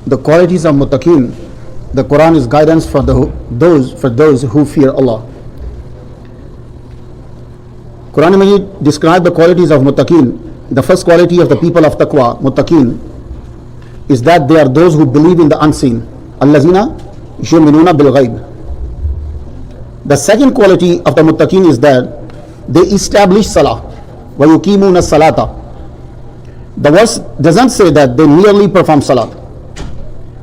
the qualities of muttaqin, the Quran is guidance for those who fear Allah. Quran Majid describe the qualities of muttaqin. The first quality of the people of taqwa, muttaqin, is that they are those who believe in the unseen. Allazina yu'minuna bil ghaib. The second quality of the muttaqin is that they establish salah. Wa yuqimuna salata. The verse doesn't say that they merely perform salat,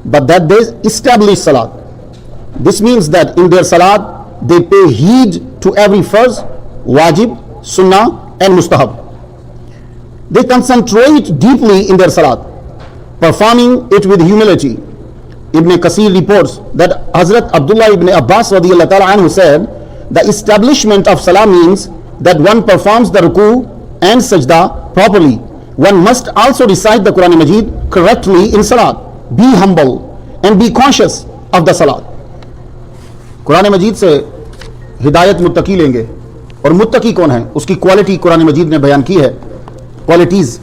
but that they establish salat. This means that in their salat they pay heed to every farz, wajib, sunnah and mustahab. They concentrate deeply in their salat, performing it with humility. Ibn Kasir reports that Hazrat Abdullah ibn Abbas radiyallahu ta'ala anhu said, the establishment of salah means that one performs the ruku and sajda properly. One must also recite the Quran Majid correctly in salat. Be humble and be conscious of the salat. Quran Majid سے ہدایت متقی لیں گے, اور متقی کون ہے اس کی کوالٹی قرآن مجید نے بیان کی ہے, کوالٹیز.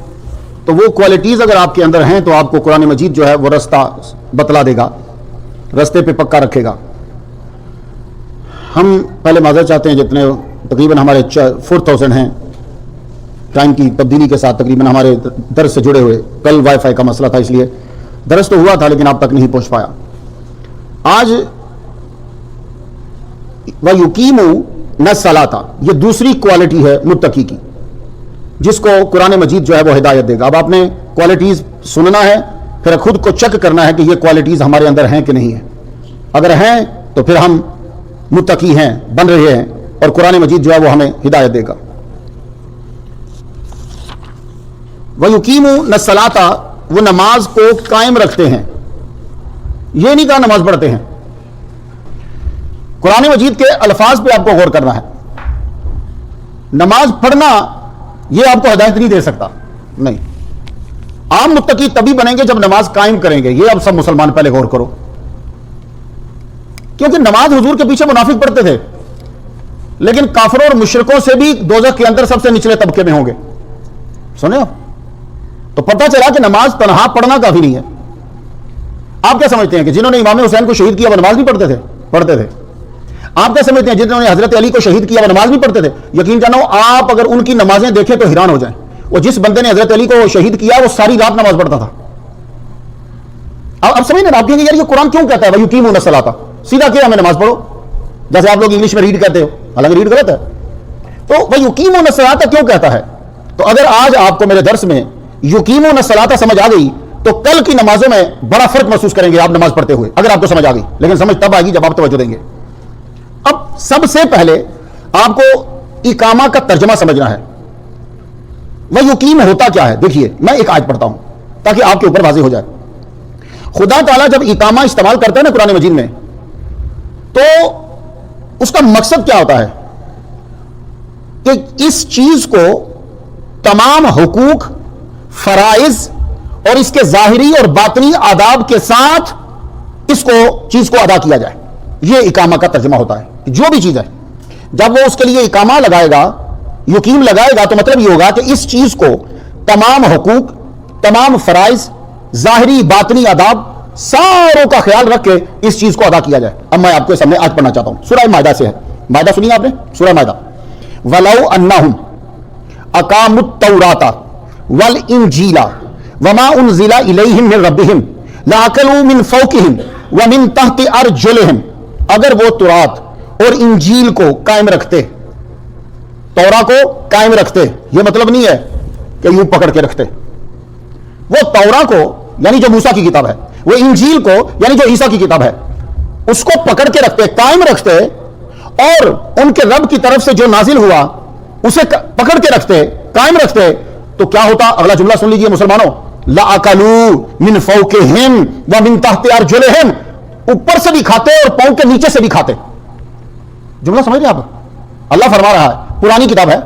تو وہ کوالٹیز اگر آپ کے اندر ہیں تو آپ کو قرآن مجید جو ہے وہ رستہ بتلا دے گا, رستے پہ پکا رکھے گا. ہم پہلے معذرت چاہتے ہیں, جتنے تقریباً ہمارے 4000 ہیں ٹائم کی تبدیلی کے ساتھ تقریباً ہمارے درس سے جڑے ہوئے. کل وائی فائی کا مسئلہ تھا, اس لیے درس تو ہوا تھا لیکن آپ تک نہیں پہنچ پایا. آج وَيُقِيمُونَ الصَّلَاةَ, یہ دوسری کوالٹی ہے متقی کی, جس کو قرآن مجید جو ہے وہ ہدایت دے گا. اب آپ نے کوالٹیز سننا ہے, پھر خود کو چیک کرنا ہے کہ یہ کوالٹیز ہمارے اندر ہیں کہ نہیں ہیں. اگر ہیں تو پھر ہم متقی ہیں, بن رہے ہیں, اور قرآن مجید جو ہے وہ ہمیں ہدایت دے گا. وَيُقِيمُونَ الصَّلَاةَ, وہ نماز کو قائم رکھتے ہیں. یہ نہیں کہا نماز پڑھتے ہیں. قرآن مجید کے الفاظ پہ آپ کو غور کرنا ہے. نماز پڑھنا یہ آپ کو ہدایت نہیں دے سکتا, نہیں. عام متقی تبھی بنیں گے جب نماز قائم کریں گے. یہ اب سب مسلمان پہلے غور کرو, کیونکہ نماز حضور کے پیچھے منافق پڑھتے تھے, لیکن کافروں اور مشرکوں سے بھی دوزخ کے اندر سب سے نچلے طبقے میں ہوں گے. سنے آپ, تو پتہ چلا کہ نماز تنہا پڑھنا کافی نہیں ہے. آپ کیا سمجھتے ہیں کہ جنہوں نے امام حسین کو شہید کیا وہ نماز نہیں پڑھتے تھے؟ پڑھتے تھے. آپ کیا سمجھتے ہیں جنہوں نے حضرت علی کو شہید کیا وہ نماز نہیں پڑھتے تھے؟ یقین جانو آپ اگر ان کی نمازیں دیکھیں تو حیران ہو جائیں. وہ جس بندے نے حضرت علی کو شہید کیا وہ ساری رات نماز پڑھتا تھا. اب سمجھیں, آپ کہیں گے یار یہ قرآن کیوں کہتا ہے وَيُقِيمُونَ الصَّلَاةَ, سیدھا کیا ہمیں نماز پڑھو, جیسے آپ لوگ انگلش میں ریڈ کہتے ہو, حالانکہ ریڈ غلط ہے. تو وَيُقِيمُونَ الصَّلَاةَ کیوں کہتا ہے؟ تو اگر آج آپ کو میرے درس میں یقیمون الصلاۃ سمجھ آ گئی تو کل کی نمازوں میں بڑا فرق محسوس کریں گے آپ نماز پڑھتے ہوئے, اگر آپ کو سمجھ آ گئی. لیکن سمجھ تب آئے گی جب آپ توجہ دیں گے. اب سب سے پہلے آپ کو اقامہ کا ترجمہ سمجھنا ہے. وہ یقیم ہوتا کیا ہے؟ دیکھیے میں ایک آیت پڑھتا ہوں تاکہ آپ کے اوپر واضح ہو جائے. خدا تعالیٰ جب اقامہ استعمال کرتا ہے نا قرآن مجید میں, تو اس کا مقصد کیا ہوتا ہے کہ اس چیز کو تمام حقوق, فرائض اور اس کے ظاہری اور باطنی آداب کے ساتھ اس کو چیز کو ادا کیا جائے. یہ اقامہ کا ترجمہ ہوتا ہے. جو بھی چیز ہے جب وہ اس کے لیے اقامہ لگائے گا, یقین لگائے گا, تو مطلب یہ ہوگا کہ اس چیز کو تمام حقوق, تمام فرائض, ظاہری باطنی آداب ساروں کا خیال رکھ کے اس چیز کو ادا کیا جائے. اب میں آپ کے سامنے آج پڑھنا چاہتا ہوں, سورہ مائدہ سے ہے. مائدہ سنی آپ نے, سورہ مائدہ. وَلَوْ أَنَّهُمْ أَقَامُوا التَّوْرَاةَ وَالْإِنْجِيلَ وَمَا أُنْزِلَ إِلَيْهِمْ مِنْ رَبِّهِمْ لَأَكَلُوا مِنْ فَوْقِهِمْ وَمِنْ تَحْتِ أَرْجُلِهِمْ. اگر وہ تورات اور انجیل کو قائم رکھتے, تورا کو قائم رکھتے, یہ مطلب نہیں ہے کہ یوں پکڑ کے رکھتے. وہ تورا کو یعنی جو موسیٰ کی کتاب ہے, وہ انجیل کو یعنی جو عیسیٰ کی کتاب ہے, اس کو پکڑ کے رکھتے, قائم رکھتے, اور ان کے رب کی طرف سے جو نازل ہوا اسے پکڑ کے رکھتے, قائم رکھتے, تو کیا ہوتا؟ اگلا جملہ سن لیجئے مسلمانوں. لَأَكَلُوا مِنْ فَوْقِهِمْ وَمِنْ تَحْتِ أَرْجُلِهِمْ, اوپر سے بھی کھاتے اور پاؤں کے نیچے سے بھی کھاتے. جملہ سمجھ رہے آپ؟ اللہ فرما رہا ہے, پرانی کتاب ہے,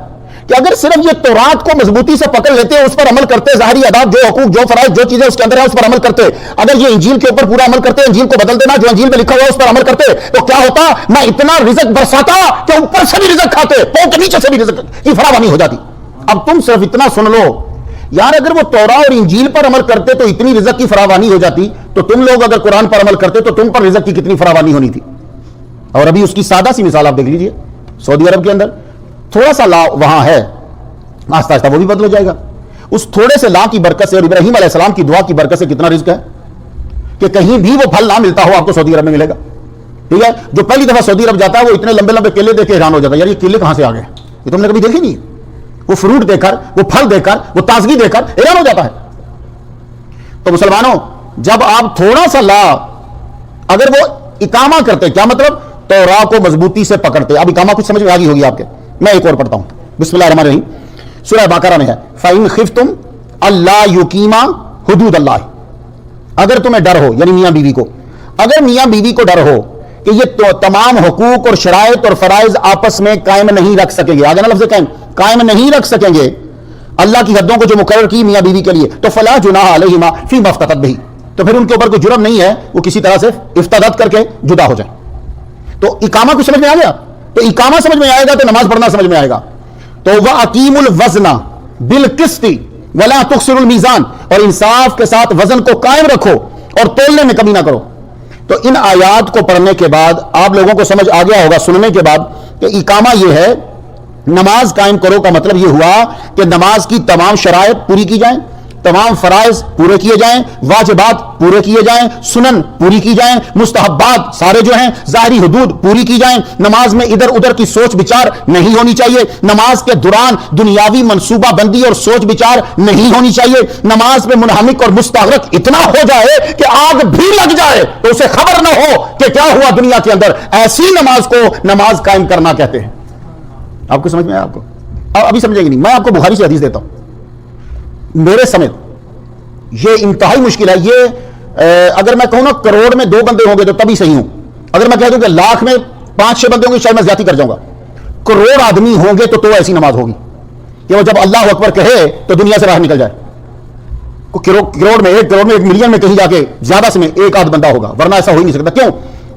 کہ اگر صرف یہ تورات کو مضبوطی سے پکڑ لیتے, اس پر عمل کرتے, ظاہری آداب, جو حقوق, جو فرائض, جو چیزیں اس کے اندر ہیں اس پر عمل کرتے, اگر یہ انجیل کے اوپر پورا عمل کرتے, انجیل کو بدل دینا, جو انجیل میں لکھا ہوا ہے اس پر عمل کرتے, تو کیا ہوتا؟ میں اتنا رزق برساتا کہ اوپر سے بھی رزق کھاتے, پاؤں کے نیچے سے بھی رزق کی فراوانی ہو جاتی. اب تم صرف اتنا سن لو, یار اگر وہ تورا اور انجیل پر عمل کرتے تو اتنی رزق کی فراوانی ہو جاتی, تو تم لوگ اگر قرآن پر عمل کرتے تو تم پر رزق کی کتنی فراوانی ہونی تھی. اور ابھی اس کی سادہ سی مثال آپ دیکھ لیجئے, سعودی عرب کے اندر تھوڑا سا لا وہاں ہے, آہستہ آہستہ وہ بھی بدل جائے گا. اس تھوڑے سے لا کی برکت سے اور ابراہیم علیہ السلام کی دعا کی برکت سے کتنا رزق ہے کہ کہیں بھی وہ پھل نہ ملتا ہو آپ کو سعودی عرب میں ملے گا. ٹھیک ہے, جو پہلی دفعہ سعودی عرب جاتا ہے وہ اتنے لمبے لمبے کیلے دیکھ کے حیران ہو جاتا ہے, یار یہ کیلے کہاں سے آ گئے, یہ تم نے کبھی دیکھے نہیں. وہ فروٹ دیکھ کر, وہ پھل دیکھ کر, وہ تازگی دیکھ کر حیران ہو جاتا ہے. تو مسلمانوں, جب آپ تھوڑا سا لا اگر وہ اقامہ کرتے, کیا مطلب, تو راہ کو مضبوطی سے پکڑتے. اب اقامہ کچھ سمجھ میں آ گئی ہوگی آپ کے. میں ایک اور پڑھتا ہوں, بسم اللہ الرحمن الرحیم, سورہ بقرہ میں ہے, فَإِنْ خِفْتُمْ أَلَّا يُقِيمَا حُدُودَ اللَّهِ. اگر تمہیں ڈر ہو, یعنی میاں بیوی کو, اگر میاں بیوی کو ڈر ہو کہ یہ تمام حقوق اور شرائط اور فرائض آپس میں قائم نہیں رکھ سکیں گے, آگے نا لفظ قائم نہیں رکھ سکیں گے اللہ کی حدوں کو جو مقرر کی میاں بیوی کے لیے, تو فَلَا جُنَاحَ عَلَيْهِمَا فِيمَا افْتَدَتْ بِهِ, تو پھر ان کے اوپر کوئی جرم نہیں ہے وہ کسی طرح سے افتادت کر کے جدا ہو جائے. تو اقامہ کچھ سمجھ میں آ گیا, تو اقامہ سمجھ میں آئے گا تو نماز پڑھنا سمجھ میں آئے گا. تو وَأَقِيمُوا الْوَزْنَ بِالْقِسْطِ وَلَا تُخْسِرُوا الْمِيزَانَ, اور انصاف کے ساتھ وزن کو قائم رکھو اور تولنے میں کمی نہ کرو. تو ان آیات کو پڑھنے کے بعد آپ لوگوں کو سمجھ آ گیا ہوگا سننے کے بعد کہ اقامہ یہ ہے, نماز قائم کرو کا مطلب یہ ہوا کہ نماز کی تمام شرائط پوری کی جائیں, تمام فرائض پورے کیے جائیں, واجبات پورے کیے جائیں, سنن پوری کی جائیں, مستحبات سارے جو ہیں ظاہری حدود پوری کی جائیں. نماز میں ادھر ادھر کی سوچ بچار نہیں ہونی چاہیے. نماز کے دوران دنیاوی منصوبہ بندی اور سوچ بچار نہیں ہونی چاہیے. نماز میں منہمک اور مستغرق اتنا ہو جائے کہ آگ بھی لگ جائے تو اسے خبر نہ ہو کہ کیا ہوا دنیا کے اندر. ایسی نماز کو نماز قائم کرنا کہتے ہیں. آپ کو سمجھ میں آیا؟ آپ کو ابھی سمجھے گی نہیں. میں آپ کو بخاری سے حدیث دیتا ہوں, میرے سمیت یہ انتہائی مشکل ہے. یہ اگر میں کہوں نا کروڑ میں 2 بندے ہوں گے تو تبھی صحیح ہوں. اگر میں کہہ دوں کہ لاکھ میں 5-6 بندے ہوں گے شاید میں زیادتی کر جاؤں گا. کروڑ آدمی ہوں گے تو ایسی نماز ہوگی کہ وہ جب اللہ اکبر کہے تو دنیا سے باہر نکل جائے. کروڑ میں 1 کروڑ میں 1 ملین میں کہیں جا کے زیادہ سے میں 1 آدھ بندہ ہوگا, ورنہ ایسا ہو ہی نہیں سکتا. کیوں؟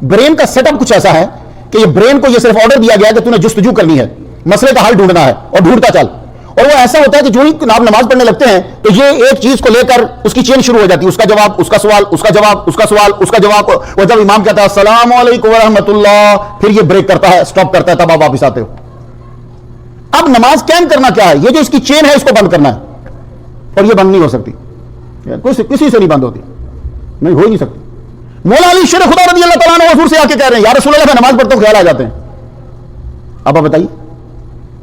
برین کا سیٹ اپ کچھ ایسا ہے کہ یہ برین کو یہ صرف آرڈر دیا گیا کہ تو نے جستجو کرنی ہے, مسئلے کا حل ڈھونڈنا ہے اور ڈھونڈتا چل. اور وہ ایسا ہوتا ہے کہ جو ہی آپ نماز پڑھنے لگتے ہیں تو یہ ایک چیز کو لے کر اس کی چین شروع ہو جاتی ہے, اس کا جواب, اس کا سوال, اس کا جواب, اس کا سوال, اس کا جواب. وہ جب امام کہتا ہے السلام علیکم ورحمۃ اللہ, پھر یہ بریک کرتا ہے, سٹاپ کرتا ہے, تب آپ واپس آتے ہو. اب نماز قائم کرنا کیا ہے؟ یہ جو اس کی چین ہے اس کو بند کرنا ہے, اور یہ بند نہیں ہو سکتی, کسی سے نہیں بند ہوتی, نہیں ہو ہی نہیں سکتی. مولا علی شیر خدا رضی اللہ تعالیٰ عنہ حضور سے آ کے کہہ رہے ہیں یا رسول اللہ میں نماز پڑھتا ہوں خیال آ جاتے ہیں. اب آپ بتائیے.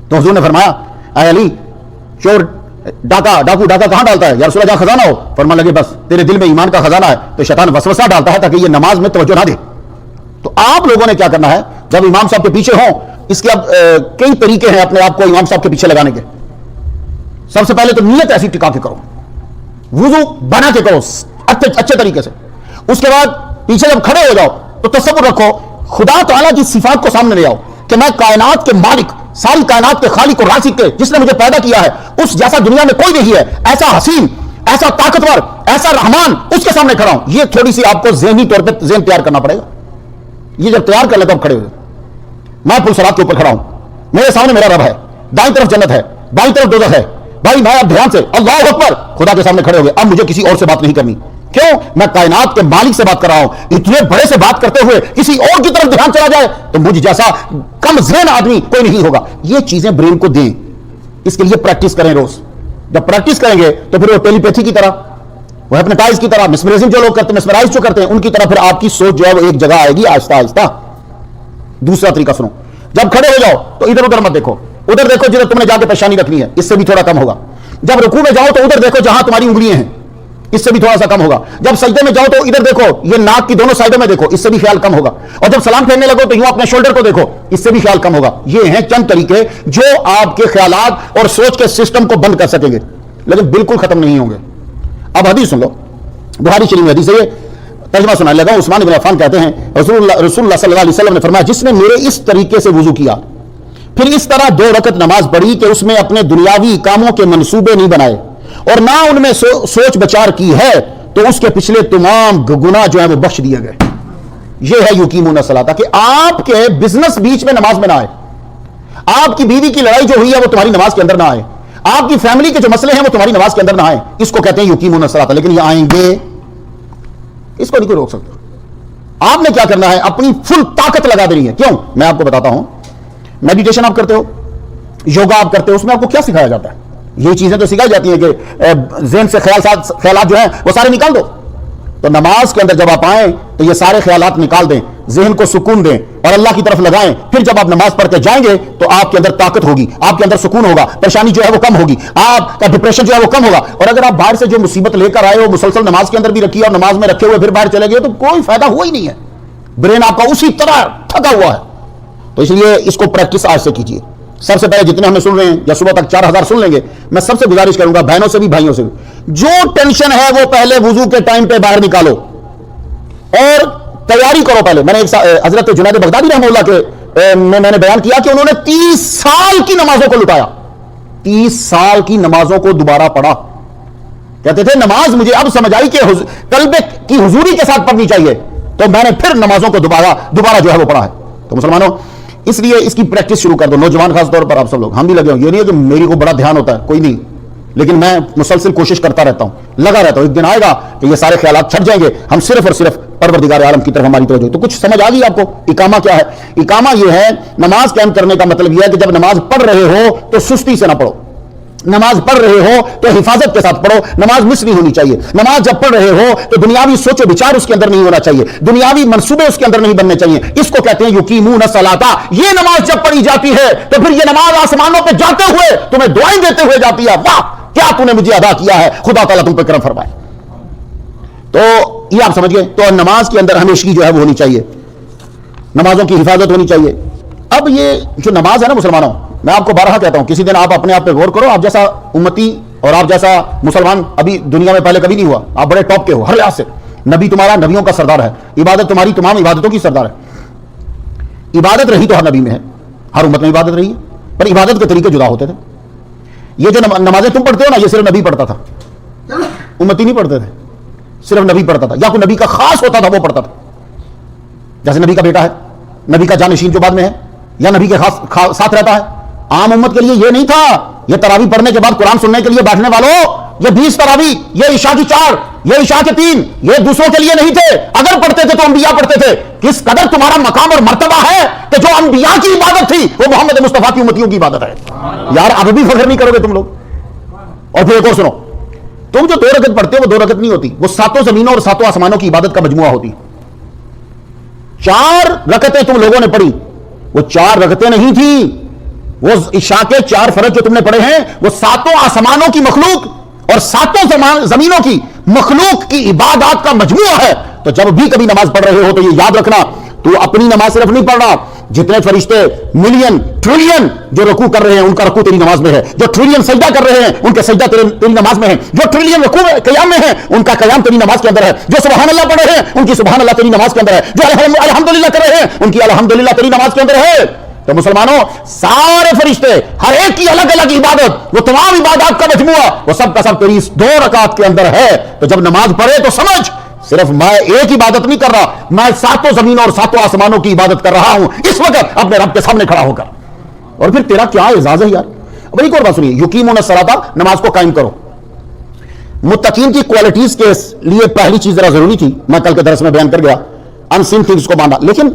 تو حضور نے فرمایا اے علی, چور ڈاکو ڈاکہ کہاں ڈالتا ہے؟ یا رسول اللہ جہاں خزانہ ہو. فرمانے لگے بس تیرے دل میں ایمان کا خزانہ ہے تو شیطان وسوسہ ڈالتا ہے تاکہ یہ نماز میں توجہ نہ دے. تو آپ لوگوں نے کیا کرنا ہے جب امام صاحب کے پیچھے ہوں, اس کے اب کئی طریقے ہیں اپنے آپ کو امام صاحب کے پیچھے لگانے کے. سب سے پہلے تو نیت ایسی ٹکا کے کرو, وضو بنا کے کرو اچھے طریقے سے. اس کے بعد پیچھے جب کھڑے ہو جاؤ تو تصور رکھو خدا تعالیٰ کی صفات کو سامنے لے آؤ کہ میں کائنات کے مالک, ساری کائنات کے خالق اور رازق کے, جس نے مجھے پیدا کیا ہے, اس جیسا دنیا میں کوئی نہیں ہے, ایسا حسین, ایسا طاقتور, ایسا رحمان, اس کے سامنے کھڑا ہوں. یہ تھوڑی سی آپ کو ذہنی طور پہ ذہن تیار کرنا پڑے گا. یہ جب تیار کر لے تو آپ کھڑے ہو جائیں. میں پل صراط کے اوپر کھڑا ہوں, میرے سامنے میرا رب ہے, دائیں طرف جنت ہے, بائیں طرف دوزخ ہے. بھائی میں اب دھیان سے اللہ اکبر خدا کے سامنے کھڑے ہو گئے. اب مجھے کسی اور سے بات نہیں کرنی. کیوں؟ میں کائنات کے مالک سے بات کر رہا ہوں. اتنے بڑے سے بات کرتے ہوئے کسی اور کی طرف دھیان چلا جائے تو مجھ جیسا کم ذہن آدمی کوئی نہیں ہوگا. یہ چیزیں برین کو دیں, اس کے لیے پریکٹس کریں روز. جب پریکٹس کریں گے تو پھر وہ ٹیلی پیتھی کی طرح, وہ ہیپناٹائز کی طرح, مسمرائزنگ جو لوگ کرتے ہیں, مسمرائز جو کرتے ہیں, ان کی طرح پھر آپ کی سوچ جو ہے وہ ایک جگہ آئے گی آہستہ آہستہ. دوسرا طریقہ سنو, جب کھڑے ہو جاؤ تو ادھر ادھر مت دیکھو, ادھر دیکھو جدھر تم نے جا کے پیشانی رکھنی ہے, اس سے بھی تھوڑا کم ہوگا. جب رکوع میں جاؤ تو ادھر دیکھو جہاں تمہاری انگلیاں ہیں, اس سے بھی تھوڑا سا کم ہوگا. جب سجدے میں جاؤ تو ادھر دیکھو, یہ ناک کی دونوں سائڈوں میں دیکھو, اس سے بھی خیال کم ہوگا. اور جب سلام پھیرنے لگو تو یوں اپنے شولڈر کو دیکھو, اس سے بھی خیال کم ہوگا. یہ ہیں چند طریقے جو آپ کے خیالات اور سوچ کے سسٹم کو بند کر سکیں گے, لیکن بالکل ختم نہیں ہوں گے. اب حدیث سن لو, بخاری شریف میں حدیث ہے, یہ ترجمہ سنانے لگا. عثمان بن عفان کہتے ہیں رسول اللہ صلی اللہ علیہ وسلم نے فرمایا جس نے میرے اس طریقے سے وضو کیا پھر اس طرح 2 رکعت نماز پڑھی کہ اس میں اپنے دنیاوی کاموں کے منصوبے نہیں بنائے اور نہ ان میں سوچ بچار کی ہے تو اس کے پچھلے تمام گناہ جو ہیں وہ بخش دیے گئے. یہ ہے یقیمون الصلاۃ, کہ آپ کے بزنس بیچ میں نماز میں نہ آئے, آپ کی بیوی کی لڑائی جو ہوئی ہے وہ تمہاری نماز کے اندر نہ آئے, آپ کی فیملی کے جو مسئلے ہیں وہ تمہاری نماز کے اندر نہ آئے. اس کو کہتے ہیں یقیمون الصلاۃ. لیکن یہ آئیں گے اس کو نہیں کوئی روک سکتا. آپ نے کیا کرنا ہے, اپنی فل طاقت لگا دینی ہے. کیوں؟ میں آپ کو بتاتا ہوں. میڈیٹیشن آپ کرتے ہو, یوگا آپ کرتے ہو, اس میں آپ کو کیا سکھایا جاتا ہے؟ یہ چیزیں تو سکھائی جاتی ہیں کہ ذہن سے خیالات جو ہیں وہ سارے نکال دو. تو نماز کے اندر جب آپ آئیں تو یہ سارے خیالات نکال دیں, ذہن کو سکون دیں اور اللہ کی طرف لگائیں. پھر جب آپ نماز پڑھ کے جائیں گے تو آپ کے اندر طاقت ہوگی, آپ کے اندر سکون ہوگا, پریشانی جو ہے وہ کم ہوگی, آپ کا ڈپریشن جو ہے وہ کم ہوگا. اور اگر آپ باہر سے جو مصیبت لے کر آئے ہو مسلسل نماز کے اندر بھی رکھی اور نماز میں رکھے ہوئے پھر باہر چلے گئے تو کوئی فائدہ ہوا ہی نہیں ہے. برین آپ کا اسی طرح تھکا ہوا ہے. تو اس لیے اس کو پریکٹس آج سے کیجیے. سب سے پہلے جتنے ہمیں سن رہے ہیں یا صبح تک 4000 سن لیں گے, میں سب سے گزارش کروں گا بہنوں سے بھی بھائیوں سے بھی, جو ٹینشن ہے وہ پہلے وضو کے ٹائم پہ باہر نکالو اور تیاری کرو. پہلے میں نے حضرت جنید بغدادی رحمہ اللہ کے میں نے بیان کیا کہ انہوں نے 30 سال کی نمازوں کو لٹایا, 30 سال کی نمازوں کو دوبارہ پڑھا. کہتے تھے نماز مجھے اب سمجھ آئی کہ قلب کی حضوری کے ساتھ پڑھنی چاہیے, تو میں نے پھر نمازوں کو دوبارہ جو ہے وہ پڑھا ہے. تو مسلمانوں اس لیے اس کی پریکٹس شروع کر دو. نوجوان خاص طور پر آپ سب لوگ, ہم بھی لگے ہوں. یہ نہیں ہے کہ میری کو بڑا دھیان ہوتا ہے, کوئی نہیں, لیکن میں مسلسل کوشش کرتا رہتا ہوں, لگا رہتا ہوں. ایک دن آئے گا کہ یہ سارے خیالات چھٹ جائیں گے, ہم صرف اور صرف پروردگار عالم کی طرف ہماری توجہ. تو کچھ سمجھ آ گئی آپ کو اقامہ کیا ہے؟ اقامہ یہ ہے, نماز قائم کرنے کا مطلب یہ ہے کہ جب نماز پڑھ رہے ہو تو سستی سے نہ پڑھو, نماز پڑھ رہے ہو تو حفاظت کے ساتھ پڑھو, نماز مس نہیں ہونی چاہیے. نماز جب پڑھ رہے ہو تو دنیاوی سوچ و بچار اس کے اندر نہیں ہونا چاہیے, دنیاوی منصوبے اس کے اندر نہیں بننے چاہیے. اس کو کہتے ہیں یقیمون الصلاۃ. یہ نماز جب پڑھی جاتی ہے تو پھر یہ نماز آسمانوں پہ جاتے ہوئے تمہیں دعائیں دیتے ہوئے جاتی ہے, واہ کیا تو نے مجھے ادا کیا ہے, خدا تعالیٰ تم پہ کرم فرمائے. تو یہ آپ سمجھ گئے. تو نماز کے اندر ہمیشگی جو ہے وہ ہونی چاہیے, نمازوں کی حفاظت ہونی چاہیے. اب یہ جو نماز ہے نا مسلمانوں, میں آپ کو بارہا کہتا ہوں, کسی دن آپ اپنے آپ پہ غور کرو. آپ جیسا امتی اور آپ جیسا مسلمان ابھی دنیا میں پہلے کبھی نہیں ہوا. آپ بڑے ٹاپ کے ہو ہر لحاظ سے. نبی تمہارا نبیوں کا سردار ہے, عبادت تمہاری تمام عبادتوں کی سردار ہے. عبادت رہی تو ہر نبی میں ہے, ہر امت میں عبادت رہی ہے, پر عبادت کے طریقے جدا ہوتے تھے. یہ جو نمازیں تم پڑھتے ہو نا, یہ صرف نبی پڑھتا تھا, امتی نہیں پڑھتے تھے, صرف نبی پڑھتا تھا, یا کوئی نبی کا خاص ہوتا تھا وہ پڑھتا تھا. جیسے نبی کا بیٹا ہے, نبی کا جانشین جو بعد میں ہے, یا نبی کے ساتھ رہتا ہے. عام امت کے لیے یہ نہیں تھا. یہ تراویح پڑھنے کے بعد قرآن سننے کے لیے بیٹھنے والوں, یہ 20 تراویح, یہ عشاء کی 4, یہ عشاء کے 3, یہ دوسروں کے لیے نہیں تھے. اگر پڑھتے تھے تو انبیاء پڑھتے تھے. کس قدر تمہارا مقام اور مرتبہ ہے کہ جو انبیاء کی عبادت تھی وہ محمد مصطفیٰ کی امتیوں کی عبادت ہے. یار اب بھی فخر نہیں کرو گے تم لوگ. اور پھر ایک اور سنو, تم جو 2 رکعت پڑھتے ہو وہ 2 رکعت نہیں ہوتی, وہ 7 زمینوں اور 7 آسمانوں کی عبادت کا مجموعہ ہوتی. 4 رکعتیں تم لوگوں نے پڑھی, وہ 4 رکعتیں نہیں تھی. وہ عشاء کے 4 فرض جو تم نے پڑھے ہیں وہ 7 آسمانوں کی مخلوق اور 7 زمینوں کی مخلوق کی عبادات کا مجموعہ ہے. تو جب بھی کبھی نماز پڑھ رہے ہو تو یہ یاد رکھنا, تو اپنی نماز صرف نہیں پڑھ رہا. جتنے فرشتے ملین ٹریلین جو رکوع کر رہے ہیں ان کا رکوع تیری نماز میں ہے, جو ٹریلین سجدہ کر رہے ہیں ان کے سجدہ تیری نماز میں ہے, جو ٹریلین رکوع قیام میں ہیں ان کا قیام تیری نماز کے اندر ہے, جو سبحان اللہ پڑھ رہے ہیں ان کی سبحان اللہ تیری نماز کے اندر ہے, جو الحمدللہ کر رہے ہیں ان کی الحمدللہ تیری نماز کے اندر ہے. تو مسلمانوں سارے فرشتے ہر ایک کی الگ الگ عبادت, وہ تمام عبادات کا مجموعہ, وہ سب کا سب تیری 2 رکعت کے اندر ہے. تو جب نماز پڑھے تو سمجھ صرف میں ایک عبادت نہیں کر رہا, میں 7 زمینوں اور 7 آسمانوں کی عبادت کر رہا ہوں اس وقت اپنے رب کے سامنے کھڑا ہو کر. اور پھر تیرا کیا اعزاز ہے یار. اب ایک اور بات سنیے, یقیمون الصلاۃ, نماز کو قائم کرو. متقین کی کوالٹیز کے لیے پہلی چیز ذرا ضروری تھی, میں کل کے درس میں بیان کر گیا, انسین تھنگز کو باندھا, لیکن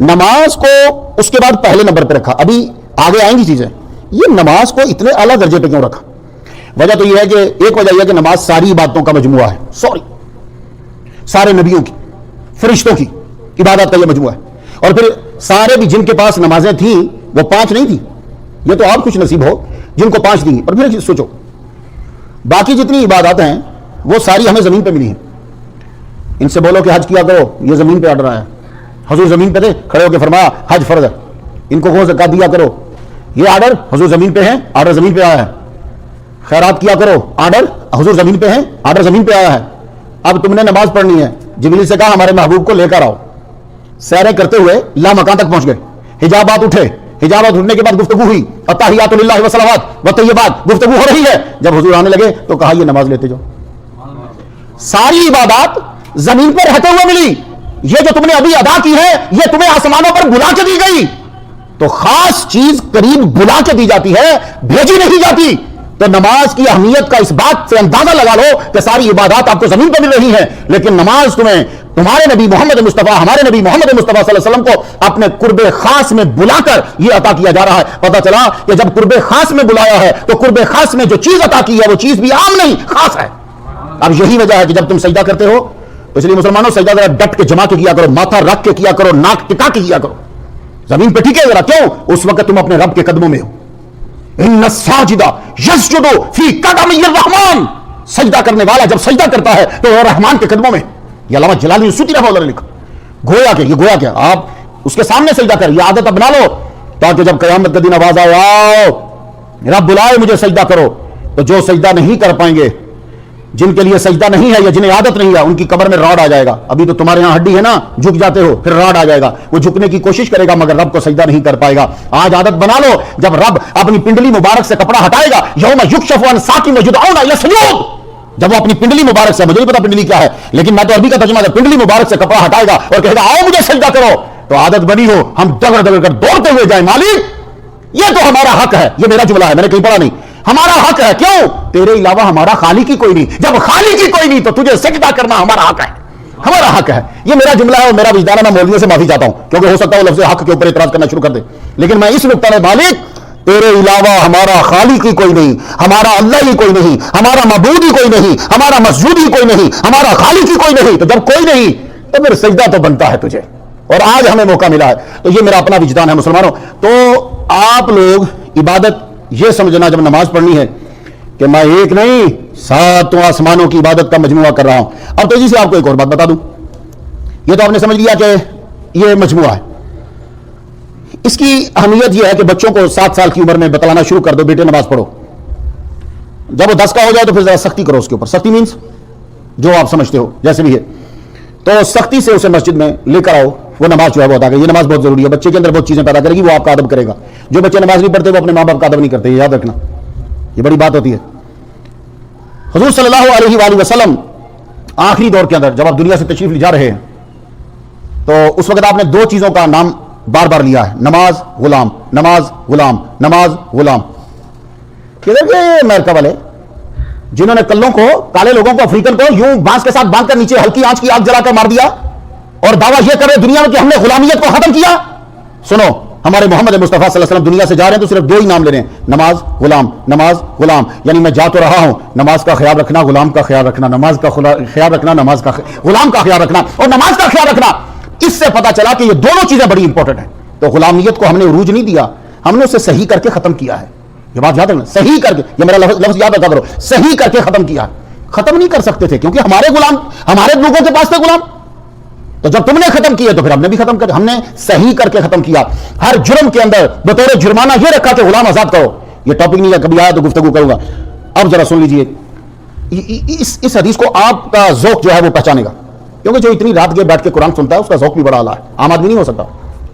نماز کو اس کے بعد پہلے نمبر پہ رکھا. ابھی آگے آئیں گی چیزیں. یہ نماز کو اتنے اعلیٰ درجے پہ کیوں رکھا؟ وجہ تو یہ ہے کہ ایک وجہ یہ ہے کہ نماز ساری عبادتوں کا مجموعہ ہے, سارے نبیوں کی فرشتوں کی عبادت کا یہ مجموعہ ہے. اور پھر سارے بھی جن کے پاس نمازیں تھیں وہ 5 نہیں تھیں. یہ تو آپ خوش نصیب ہو جن کو 5 دی. اور پھر سوچو باقی جتنی عبادات ہیں وہ ساری ہمیں زمین پہ ملی ہیں. ان سے بولو کہ حج کیا کرو, یہ زمین پہ آرڈر آیا ہے. حضور زمین پہ تھے, کھڑے ہو کے فرمایا حج فرض ہے, ان کو زکات دیا کرو, یہ آرڈر حضور زمین پہ ہے, آرڈر زمین پہ آیا ہے. خیرات کیا کرو, آرڈر حضور زمین پہ ہے, آرڈر زمین پہ آیا ہے. اب تم نے نماز پڑھنی ہے, جبریل سے کہا ہمارے محبوب کو لے کر آؤ. سیریں کرتے ہوئے لامکان تک پہنچ گئے, حجابات اٹھے, حجابات اٹھنے کے بعد گفتگو ہوئی, التحیات للہ والصلوات والطیبات, گفتگو ہو رہی ہے. جب حضور آنے لگے تو کہا یہ نماز لیتے جاؤ. ساری عبادات زمین پہ رہتے ہوئے ملی, یہ جو تم نے ابھی ادا کی ہے یہ تمہیں آسمانوں پر بلا کے دی گئی. تو خاص چیز قریب بلا کے دی جاتی ہے, بھیجی نہیں جاتی. تو نماز کی اہمیت کا اس بات سے اندازہ لگا لو کہ ساری عبادات آپ کو زمین پر مل رہی ہیں، لیکن نماز تمہیں تمہارے نبی محمد مصطفیٰ، ہمارے نبی محمد مصطفیٰ صلی اللہ علیہ وسلم کو اپنے قرب خاص میں بلا کر یہ عطا کیا جا رہا ہے۔ پتہ چلا کہ جب قرب خاص میں بلایا ہے تو قرب خاص میں جو چیز عطا کی ہے وہ چیز بھی عام نہیں، خاص ہے۔ اب یہی وجہ ہے کہ جب تم سجدہ کرتے ہو تو اس لیے مسلمانوں سجدہ ذرا ڈٹ کے جما کے کیا کرو، ماتھا رکھ کے کیا کرو، ناک ٹکا کے کیا کرو، زمین پہ ٹکے ذرا۔ کیوں؟ اس وقت تم اپنے رب کے قدموں میں ہو۔ ان الساجد یسجد فی قدم الرحمن، سجدہ کرنے والا جب سجدہ کرتا ہے تو وہ رحمان کے قدموں میں۔ یہ علامہ جلالی السیوطی رحمہ اللہ نے لکھا۔ گویا کہ یہ گویا کہ آپ اس کے سامنے سجدہ کر، یہ عادت اپنا لو تاکہ جب قیامت کا دن آواز آؤ رب بلائے مجھے سجدہ کرو، تو جو سجدہ نہیں کر پائیں گے، جن کے لیے سجدہ نہیں ہے یا جنہیں عادت نہیں ہے، ان کی قبر میں راڈ آ جائے گا۔ ابھی تو تمہارے یہاں ہڈی ہے نا، جھک جاتے ہو، پھر راڈ آ جائے گا، وہ جھکنے کی کوشش کرے گا مگر رب کو سجدہ نہیں کر پائے گا۔ آج عادت بنا لو، جب رب اپنی پنڈلی مبارک سے کپڑا ہٹائے گا، یوم یکشف عن ساق ویدعون الی السجود، جب وہ اپنی پنڈلی مبارک سے، مجھے نہیں پتا پنڈلی کیا ہے لیکن میں تو عربی کا ترجمہ ہے، پنڈلی مبارک سے کپڑا ہٹائے گا اور کہے گا آؤ مجھے سجدہ کرو، تو عادت بنی ہو ہم ڈگر ڈگر کر دوڑتے ہوئے جائیں، مالک یہ تو ہمارا حق ہے۔ یہ میرا جملہ ہے، میں نے کہیں پڑھا نہیں، ہمارا حق ہے۔ کیوں؟ تیرے علاوہ ہمارا خالق ہی کوئی نہیں، جب خالق ہی کوئی نہیں تو تجھے سجدہ کرنا ہمارا حق ہے، ہمارا حق ہے۔ یہ میرا جملہ ہے اور میرا وجدان ہے، میں مولویوں سے معافی چاہتا ہوں کیونکہ ہو سکتا ہے وہ لفظ حق کے اوپر اعتراض کرنا شروع کر دے، لیکن میں اس نقطہ میں مالک تیرے علاوہ ہمارا خالق ہی کوئی نہیں، ہمارا اللہ ہی کوئی نہیں، ہمارا معبود ہی کوئی نہیں، ہمارا مسجود ہی کوئی نہیں، ہمارا خالق ہی کوئی نہیں، تو جب کوئی نہیں تو پھر سجدہ تو بنتا ہے تجھے، اور آج ہمیں موقع ملا ہے، تو یہ میرا اپنا وجدان ہے مسلمانوں۔ تو آپ لوگ عبادت یہ سمجھنا جب نماز پڑھنی ہے کہ میں ایک نہیں ساتوں آسمانوں کی عبادت کا مجموعہ کر رہا ہوں۔ اب تیزی سے آپ کو ایک اور بات بتا دوں، یہ تو آپ نے سمجھ لیا کہ یہ مجموعہ ہے، اس کی اہمیت یہ ہے کہ بچوں کو 7 سال کی عمر میں بتلانا شروع کر دو، بیٹے نماز پڑھو، جب وہ 10 کا ہو جائے تو پھر ذرا سختی کرو اس کے اوپر، سختی مینس جو آپ سمجھتے ہو جیسے بھی ہے، تو سختی سے اسے مسجد میں لے کر آؤ، وہ نماز جو ہے وہ ادا کرے۔ یہ نماز بہت ضروری ہے، بچے کے اندر بہت چیزیں پیدا کرے گی، وہ آپ کا ادب کرے گا۔ جو بچے نماز نہیں پڑھتے وہ اپنے ماں باپ کا ادب نہیں کرتے، یہ یاد رکھنا، یہ بڑی بات ہوتی ہے۔ حضور صلی اللہ علیہ وآلہ وسلم آخری دور کے اندر جب آپ دنیا سے تشریف لے جا رہے ہیں تو اس وقت آپ نے 2 چیزوں کا نام بار بار لیا ہے، نماز غلام، نماز غلام، نماز غلام۔ کدھر گئے امریکہ والے جنہوں نے کلوں کو، کالے لوگوں کو، افریقن کو یوں بانس کے ساتھ باندھ کر نیچے ہلکی آنچ کی آگ جلا کر مار دیا اور دعویٰ یہ کر رہے دنیا میں کہ ہم نے غلامیت کو ختم کیا؟ سنو، ہمارے محمد مصطفیٰ صلی اللہ علیہ وسلم دنیا سے جا رہے ہیں تو صرف 2 ہی نام لے رہے ہیں، نماز غلام، نماز غلام، یعنی میں جا تو رہا ہوں، نماز کا خیال رکھنا، غلام کا خیال رکھنا، نماز کا خیال رکھنا، نماز کا غلام کا خیال رکھنا اور نماز کا خیال رکھنا۔ اس سے پتا چلا کہ یہ دونوں چیزیں بڑی امپورٹنٹ ہیں۔ تو غلامیت کو ہم نے عروج نہیں دیا، ہم نے اسے صحیح کر کے ختم کیا ہے۔ یہ بات یاد رکھنا، صحیح کر کے، یہ میرا لفظ یاد رکھا کرو، صحیح کر کے ختم کیا۔ ختم نہیں کر سکتے تھے کیونکہ ہمارے غلام، ہمارے لوگوں کے پاس تھے غلام، تو جب تم نے ختم کیا تو پھر ہم نے بھی ختم کر، ہم نے صحیح کر کے ختم کیا۔ ہر جرم کے اندر بطور جرمانہ یہ رکھا کہ غلام آزاد کرو۔ یہ ٹاپک نہیں ہے، کبھی آیا تو گفتگو کروں گا۔ اب ذرا سن لیجئے، اس حدیث کو آپ کا ذوق جو ہے وہ پہچانے گا، کیونکہ جو اتنی رات کے بیٹھ کے قرآن سنتا ہے اس کا ذوق بھی بڑا اعلیٰ ہے، عام آدمی نہیں ہو سکتا۔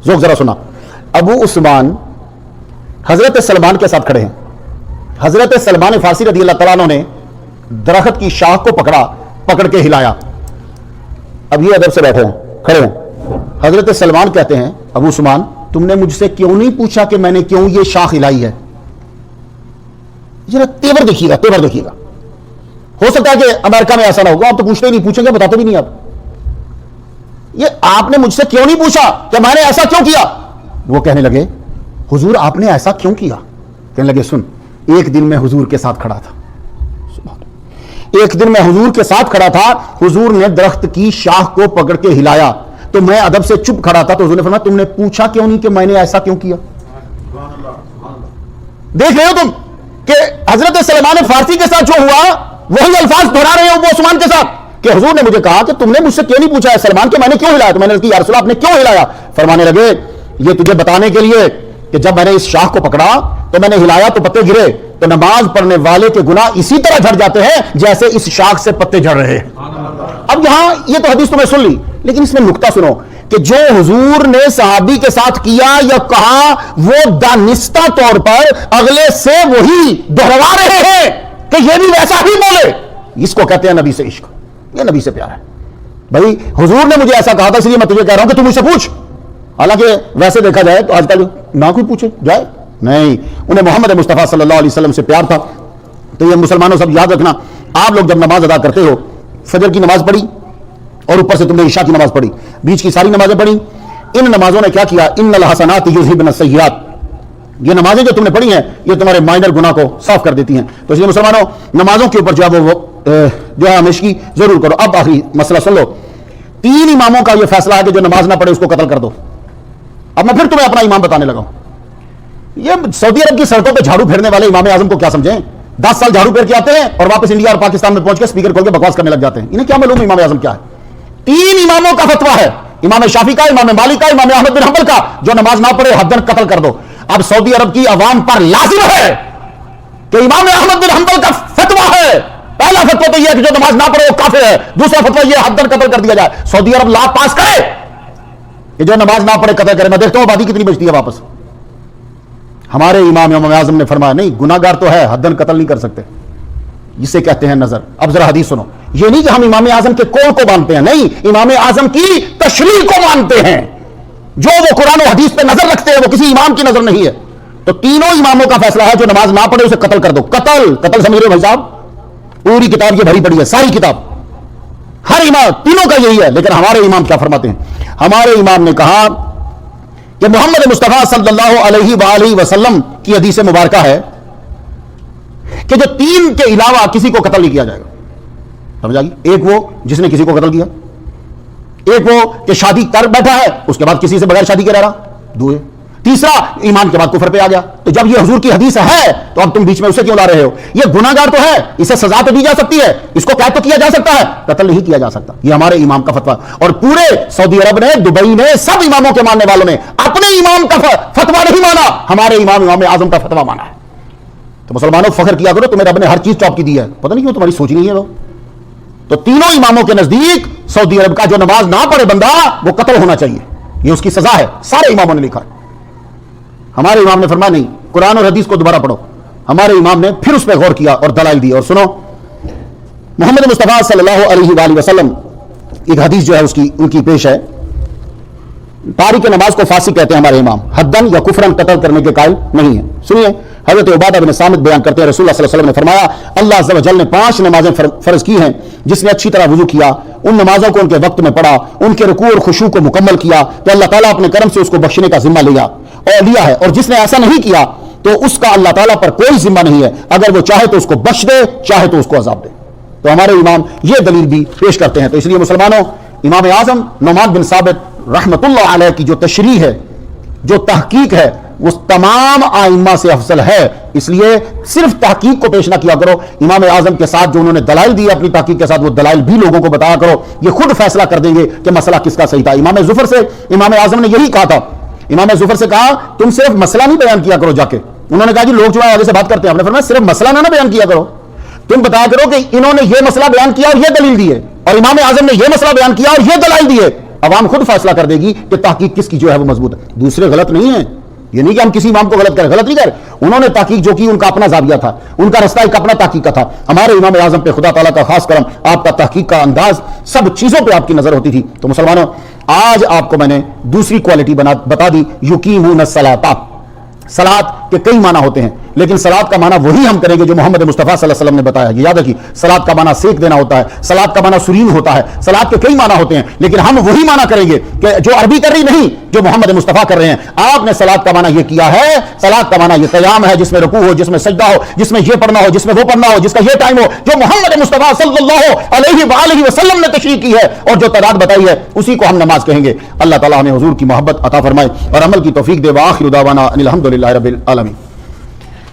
ذوق ذرا سنا، ابو عثمان حضرت سلمان کے ساتھ کھڑے ہیں، حضرت سلمان فارسی رضی اللہ تعالیٰ عنہ نے درخت کی شاخ کو پکڑ کے ہلایا۔ اب یہ ادب سے بیٹھے ہیں، کھڑے ہیں، حضرت سلمان کہتے ہیں ابو عثمان تم نے مجھ سے کیوں نہیں پوچھا کہ میں نے کیوں یہ شاخ ہلائی ہے؟ ذرا تیور دیکھیے گا، تیور دیکھیے گا۔ ہو سکتا ہے کہ امریکہ میں ایسا نہ ہوگا، آپ تو پوچھتے ہی نہیں، پوچھیں گے بتاتے بھی نہیں آپ۔ یہ آپ نے مجھ سے کیوں نہیں پوچھا کہ میں نے ایسا کیوں کیا؟ وہ کہنے لگے حضور آپ نے ایسا کیوں کیا؟ کہنے لگے سن، ایک دن میں حضور کے ساتھ کھڑا تھا، ایک دن میں حضور کے ساتھ کھڑا تھا، حضور نے درخت کی شاخ کو پکڑ کے ہلایا تو میں ادب سے چپ کھڑا تھا، تو حضور نے فرمایا تم نے پوچھا کیوں نہیں کہ میں نے ایسا کیوں کیا؟ دیکھ رہے ہو تم کہ حضرت سلمان فارسی کے ساتھ جو ہوا وہی الفاظ دہرا رہے ہو وہ عثمان کے ساتھ کہ حضور نے مجھے کہا کہ تم نے مجھ سے کیوں نہیں پوچھا ہے سلمان کہ میں نے کیوں ہلایا؟ تو میں نے کہا یا رسول اللہ آپ نے کیوں ہلایا؟ فرمانے لگے یہ تجھے بتانے کے لیے کہ جب میں نے اس شاخ کو پکڑا تو میں نے ہلایا تو پتے گرے، تو نماز پڑھنے والے کے گناہ اسی طرح جھڑ جاتے ہیں جیسے اس شاخ سے پتے جھڑ رہے ہیں۔ اب یہاں یہ تو حدیث تمہیں سن لی، لیکن اس میں نکتہ سنو کہ جو حضور نے صحابی کے ساتھ کیا یا کہا وہ دانستہ طور پر اگلے سے وہی دہرا رہے ہیں کہ یہ بھی ویسا ہی بولے۔ اس کو کہتے ہیں نبی سے عشق، یہ نبی سے پیار ہے۔ بھائی حضور نے مجھے ایسا کہا تھا اس لیے میں تجھے کہہ رہا ہوں کہ تم مجھ سے پوچھ۔ حالانکہ ویسے دیکھا جائے تو آج کل نہ کوئی پوچھے جائے نہیں، انہیں محمد مصطفیٰ صلی اللہ علیہ وسلم سے پیار تھا، تو یہ مسلمانوں سب یاد رکھنا، آپ لوگ جب نماز ادا کرتے ہو، فجر کی نماز پڑھی اور اوپر سے تم نے عشاء کی نماز پڑھی، بیچ کی ساری نمازیں پڑھی، ان نمازوں نے کیا کیا؟ ان الحسنات یذھبن السیئات، یہ نمازیں جو تم نے پڑھی ہیں یہ تمہارے مائنر گناہ کو صاف کر دیتی ہیں۔ تو اس لیے مسلمانوں نمازوں کے اوپر جو ہے وہ جو ہے ہمیشگی ضرور کرو۔ اب آخری مسئلہ سن لو، 3 اماموں کا یہ فیصلہ ہے کہ جو نماز نہ پڑھے اس کو قتل کر دو۔ اب میں پھر تمہیں اپنا امام بتانے لگا ہوں۔ یہ سعودی عرب کی سڑکوں پہ جھاڑو پھیرنے والے امام اعظم کو کیا سمجھیں؟ 10 سال جھاڑو پھیر کے آتے ہیں اور واپس انڈیا اور پاکستان میں پہنچ کے اسپیکر کھول کے بکواس کرنے لگ جاتے ہیں۔ انہیں کیا معلوم امام اعظم کیا ہے؟ 3 اماموں کا فتویٰ ہے، امام شافعی کا، امام مالک کا، امام احمد بن حنبل کا، جو نماز نہ پڑھے حداً قتل کر دو۔ اب سعودی عرب کی عوام پر لازم ہے کہ امام احمد بن حنبل کا فتویٰ ہے، پہلا فتویٰ تو یہ ہے کہ جو نماز نہ پڑھے وہ کافر ہے، دوسرا فتویٰ یہ حداً قتل کر دیا جائے۔ سعودی عرب لا پاس کرے کہ جو نماز نہ پڑھے قتل کرے۔ میں دیکھتا ہوں آبادی کتنی بچتی ہے واپس۔ ہمارے امام اعظم نے فرمایا نہیں، گناہ گار تو ہے، حداً قتل نہیں کر سکتے، جسے کہتے ہیں نظر۔ اب ذرا حدیث سنو، یہ نہیں کہ ہم امام اعظم کے قول کو مانتے ہیں، نہیں، امام اعظم کی تشریح کو مانتے ہیں۔ جو وہ قرآن و حدیث پہ نظر رکھتے ہیں وہ کسی امام کی نظر نہیں ہے۔ تو تینوں اماموں کا فیصلہ ہے جو نماز نہ پڑھے اسے قتل کر دو۔ قتل سمجھ رہے ہو بھائی صاحب؟ پوری کتاب یہ بھری پڑی ہے، ساری کتاب، ہر امام، تینوں کا یہی ہے۔ لیکن ہمارے امام کیا فرماتے ہیں؟ ہمارے امام نے کہا کہ محمد مصطفیٰ صلی اللہ علیہ وآلہ وسلم کی حدیث مبارکہ ہے کہ جو 3 کے علاوہ کسی کو قتل نہیں کیا جائے گا۔ سمجھ آگی؟ ایک وہ جس نے کسی کو قتل کیا، ایک وہ کہ شادی کر بیٹھا ہے اس کے بعد کسی سے بغیر شادی کے رہ رہا، دوئے، تیسرا ایمان کے بعد کفر پہ آ گیا۔ تو جب یہ حضور کی حدیث ہے تو اب تم بیچ میں اسے کیوں لا رہے ہو؟ یہ گناہ گار تو ہے، اسے سزا تو دی جا سکتی ہے، اس کو قید تو کیا جا سکتا ہے، قتل نہیں کیا جا سکتا۔ یہ ہمارے امام کا فتویٰ، اور پورے سعودی عرب نے، دبئی نے، سب اماموں کے ماننے والوں نے اپنے امام کا فتویٰ نہیں مانا، ہمارے امام اعظم کا فتویٰ مانا ہے۔ تو مسلمانوں فخر کیا کرو، تمہیں رب نے ہر چیز چاپ کی دی ہے، پتہ نہیں کیوں تمہاری سوچ نہیں ہے وہ۔ تو تینوں اماموں کے نزدیک سعودی عرب کا جو نماز نہ پڑھے بندہ وہ قتل ہونا چاہیے، یہ اس کی سزا ہے، سارے اماموں نے لکھا ہے۔ ہمارے امام نے فرمایا نہیں، قرآن اور حدیث کو دوبارہ پڑھو۔ ہمارے امام نے پھر اس پہ غور کیا اور دلائل دی، اور سنو محمد مصطفیٰ صلی اللہ علیہ وآلہ وسلم ایک حدیث جو ہے اس کی ان کی پیش ہے، تاریک نماز کو فاسق کہتے ہیں ہمارے امام، حدن یا کفرن قتل کرنے کے قائل نہیں ہے۔ سنیے حضرت عبادہ بن صامت بیان کرتے ہیں رسول اللہ صلی اللہ علیہ وسلم نے فرمایا اللہ عز و جل نے 5 نمازیں فرض کی ہیں، جس نے اچھی طرح وضو کیا، ان نمازوں کو ان کے وقت میں پڑھا، ان کے رکوع اور خشوع کو مکمل کیا تو اللہ تعالیٰ اپنے کرم سے اس کو بخشنے کا ذمہ لیا ہے، اور جس نے ایسا نہیں کیا تو اس کا اللہ تعالیٰ پر کوئی ذمہ نہیں ہے، اگر وہ چاہے تو اس کو بخش دے، چاہے تو اس کو عذاب دے۔ تو ہمارے امام یہ دلیل بھی پیش کرتے ہیں۔ تو اس لیے مسلمانوں امام اعظم نعمان بن ثابت رحمت اللہ علیہ کی جو تشریح ہے، جو تحقیق ہے، وہ تمام ائمہ سے افضل ہے۔ اس لیے صرف تحقیق کو پیش نہ کیا کرو، امام اعظم کے ساتھ جو انہوں نے دلائل دی اپنی تحقیق کے ساتھ وہ دلائل بھی لوگوں کو بتایا کرو، یہ خود فیصلہ کر دیں گے کہ مسئلہ کس کا صحیح تھا۔ امام ظفر سے امام اعظم نے یہی کہا تھا، امام ظفر سے کہا تم صرف مسئلہ نہیں بیان کیا کرو جا کے۔ انہوں نے کہا جی لوگ جو آگے سے بات کرتے ہیں، آپ نے فرمایا صرف مسئلہ نہ بیان کیا کرو، تم بتایا کرو کہ انہوں نے یہ مسئلہ بیان کیا اور یہ دلیل دی ہے، اور امام اعظم نے یہ مسئلہ بیان کیا اور یہ دلائل دی ہے۔ عوام خود فیصلہ کر دے گی کہ تحقیق کس کی جو ہے وہ مضبوط ہے، دوسرے غلط نہیں ہیں۔ یہ نہیں کہ ہم کسی امام کو غلط کریں، غلط نہیں کر، انہوں نے تحقیق جو کی ان کا اپنا زاویہ تھا، ان کا رستہ ایک اپنا تحقیق کا تھا۔ ہمارے امام اعظم پہ خدا تعالیٰ کا خاص کرم، آپ کا تحقیق کا انداز، سب چیزوں پہ آپ کی نظر ہوتی تھی۔ تو مسلمانوں آج آپ کو میں نے دوسری کوالٹی بتا دی، یقیمون الصلاۃ۔ صلاۃ کے کئی معنی ہوتے ہیں، لیکن صلاۃ کا معنی وہی ہم کریں گے جو محمد مصطفیٰ صلی اللہ علیہ وسلم نے بتایا۔ یہ یاد رکھیے، صلاۃ کا معنی سیک دینا ہوتا ہے، صلاۃ کا معنی سرین ہوتا ہے، صلاۃ کے کئی معنی ہوتے ہیں، لیکن ہم وہی معنی کریں گے کہ جو عربی کر رہی نہیں، جو محمد مصطفیٰ کر رہے ہیں۔ آپ نے صلاۃ کا معنی یہ کیا ہے، صلاۃ کا معنی یہ قیام ہے، جس میں رکوع ہو، جس میں سجدہ ہو، جس میں یہ پڑھنا ہو، جس میں وہ پڑھنا ہو، جس کا یہ ٹائم ہو، جو محمد مصطفیٰ صلی اللہ علیہ وآلہ وسلم نے تشریح کی ہے اور جو تعداد بتائی ہے، اسی کو ہم نماز کہیں گے۔ اللہ تعالیٰ ہمیں حضور کی محبت عطا فرمائے اور عمل کی توفیق دے۔ وآخر دعوانا ان الحمدللہ رب العالمین۔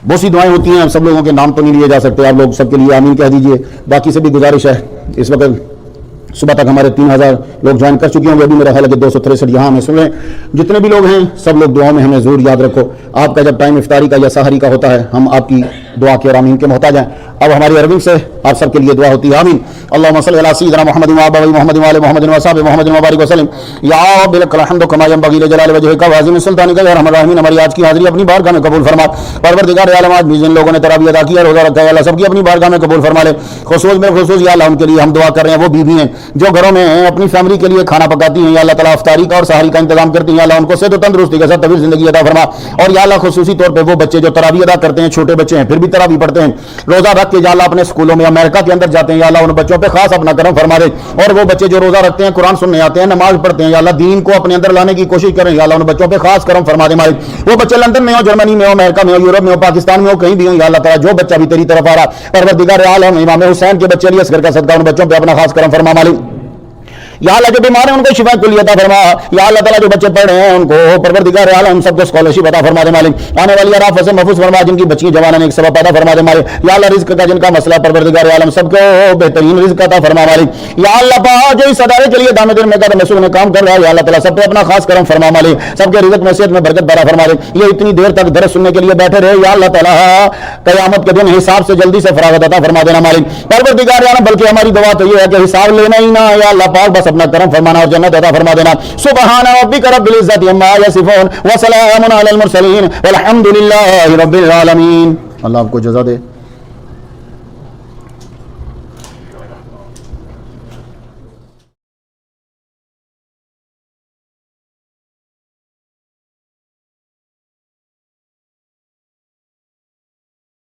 بہت سی دعائیں ہوتی ہیں، سب لوگوں کے نام تو نہیں لیے جا سکتے، آپ لوگ سب کے لیے آمین کہہ دیجئے۔ باقی سے بھی گزارش ہے، اس وقت صبح تک ہمارے 3000 لوگ جوائن کر چکے ہوں گے، ابھی میرا خیال ہے کہ 263 یہاں ہمیں سن رہے ہیں۔ جتنے بھی لوگ ہیں سب لوگ دعاؤں میں ہمیں ضرور یاد رکھو۔ آپ کا جب ٹائم افطاری کا یا سحری کا ہوتا ہے، ہم آپ کی دعا کے اور آمین کے محتاج ہیں۔ اب ہماری عربی سے آپ سب کے لیے دعا ہوتی ہے، آمین۔ اللہم صلی علی سیدنا محمد وعلی آل محمد وعلی محمد وصحبہ محمد وبارک وسلم۔ یا رب لک الحمد کما ینبغی لجلال وجہک وعظیم سلطانک یا ارحم الراحمین۔ ہماری آج کی حاضری اپنی بارگاہ میں قبول فرما۔ پروردگار عالم، آج بھی جن لوگوں نے تراویح ادا کی ہے، روزہ رکھا ہے، اللہ سب کی اپنی بارگاہ میں قبول فرما لے۔ خصوص میں خصوص یا اللہ ان کے لیے ہم دعا کر رہے ہیں، وہ بیوی ہیں جو گھروں میں ہیں، اپنی فیملی کے لیے کھانا پکاتی ہیں، یا اللہ تعالیٰ افطاری کا اور سحری کا انتظام کرتی ہیں، یا اللہ ان کو صحت و تندرستی کے ساتھ طویل زندگی عطا فرما۔ اور یا اللہ خصوصی طور پہ وہ بچے جو تراویح ادا کرتے ہیں، چھوٹے بچے ہیں پھر بھی تراویح پڑھتے ہیں, روزہ رکھ کے یا اللہ اپنے اسکولوں میں امریکہ کے اندر جاتے ہیں, یا اللہ ان بچوں پہ خاص اپنا کرم فرما دے. اور وہ بچے جو روزہ رکھتے ہیں, قرآن سننے آتے ہیں, نماز پڑھتے ہیں, یا اللہ دین کو اپنے اندر لانے کی کوشش کریں, یا اللہ ان بچوں پہ خاص کرم فرما دے مالک. وہ بچے لندن میں ہو, جرمنی میں ہو, امریکہ میں ہو, یورپ میں ہو, پاکستان میں ہو, کہیں بھی ہو, یا اللہ تعالیٰ جو بچہ بھی تیری طرف آ رہا, پروردگار عالم امام حسین کے بچے علی اصغر کا صدقہ ان بچوں پہ اپنا خاص کرم فرما مالک. یا اللہ جو بیمار ہیں ان کو شفا کلی عطا فرما. یا اللہ تعالیٰ جو بچے پڑھ رہے ہیں ان کو پروردگار عالم سب کو اسکالرشپ عطا فرما دے مالک. آنے والی آفات سے محفوظ فرما, جن کی بچیاں جوانوں نے ایک سبب پیدا فرما دے مالک. یا اللہ رزق کا جن کا مسئلہ پروردگار عالم سب کو بہترین رزق عطا فرما مالک. یا اللہ پاک جو اس ادارے کے لیے دامن دل میں قدم مسعود میں کام کر رہا ہے, یا اللہ تعالیٰ سب پہ اپنا خاص کرم فرما مالک. سب کے رزق میں صحت میں برکت بڑا فرما دے. یہ اتنی دیر تک درس سننے کے لیے بیٹھے رہے, یا اللہ تعالیٰ قیامت کے دن حساب سے جلدی سے فراغت عطا فرما دینا مالک. پروردگار عالم بلکہ ہماری دعا تو یہ ہے کہ حساب لینا ہی نہ, یا اللہ پاک بس اپنا کرم فرمانا اور جنت عطا فرما دینا. سبحان ربک رب العزت عما یصفون وسلام علی المرسلین والحمد للہ رب العالمین. اللہ آپ کو جزا دے.